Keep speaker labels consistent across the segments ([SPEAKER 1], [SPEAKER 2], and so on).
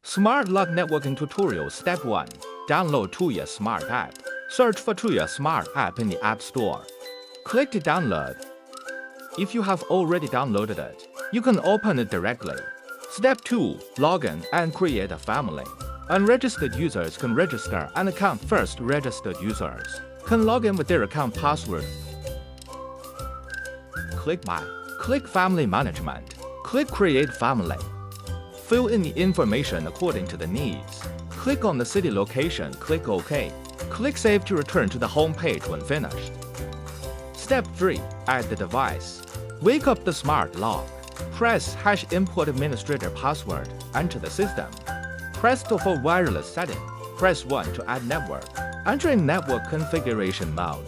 [SPEAKER 1] Smart Lock Networking Tutorial Step 1. Download Tuya Smart App. Search for Tuya Smart App in the App Store. Click to download. If you have already downloaded it, you can open it directly. Step 2. Login and create a family. Unregistered users can register an account first. Registered users can log in with their account password. Click My. Click Family Management. Click Create Family. Fill in the information according to the needs. Click on the city location. Click OK. Click Save to return to the home page when finished. Step 3. Add the device. Wake up the smart lock. Press #import administrator password. Enter the system. Press 2 for wireless setting. Press 1 to add network. Enter in network configuration mode.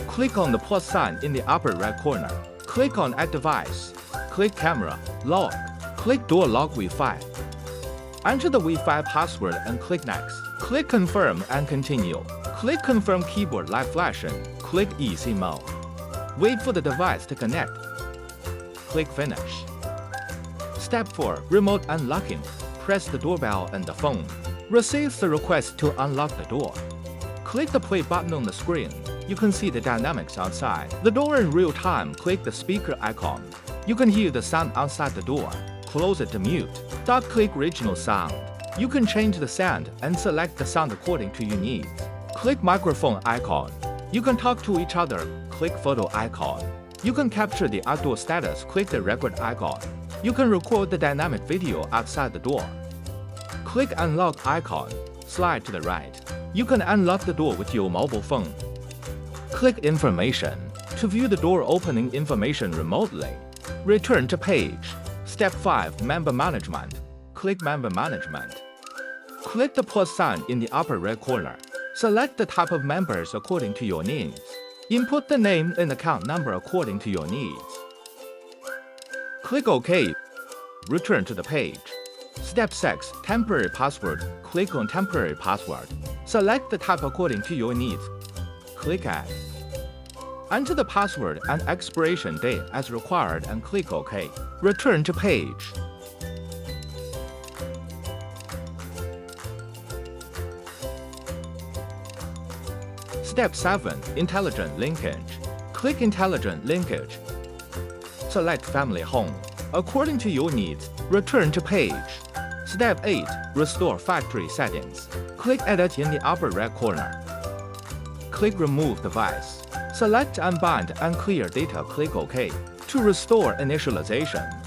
[SPEAKER 1] Click on the plus sign in the upper right corner. Click on Add Device. Click Camera, Lock. Click Door Lock Wi-Fi. Enter the Wi-Fi password and click Next. Click Confirm and Continue. Click Confirm Keyboard Live Flashing. Click Easy Mode. Wait for the device to connect. Click Finish. Step 4. Remote Unlocking. Press the doorbell and the phone receives the request to unlock the door. Click the play button on the screen. You can see the dynamics outside the door in real time. Click the speaker icon. You can hear the sound outside the door. Close it to mute. Click Regional Sound. You can change the sound and select the sound according to your needs. Click Microphone icon. You can talk to each other. Click Photo icon. You can capture the outdoor status. Click the record icon. You can record the dynamic video outside the door. Click Unlock icon. Slide to the right. You can unlock the door with your mobile phone. Click Information to view the door opening information remotely. Return to page. Step 5. Member Management. Click Member Management. Click the plus sign in the upper right corner. Select the type of members according to your needs. Input the name and account number according to your needs. Click OK. Return to the page. Step 6. Temporary Password. Click on Temporary Password. Select the type according to your needs. Click Add. Enter the password and expiration date as required and click OK. Return to page. Step 7. Intelligent Linkage. Click Intelligent Linkage. Select Family Home. According to your needs, return to page. Step 8. Restore Factory Settings. Click Edit in the upper right corner. Click Remove Device. Select Unbind and Clear Data. Click OK. To restore initialization,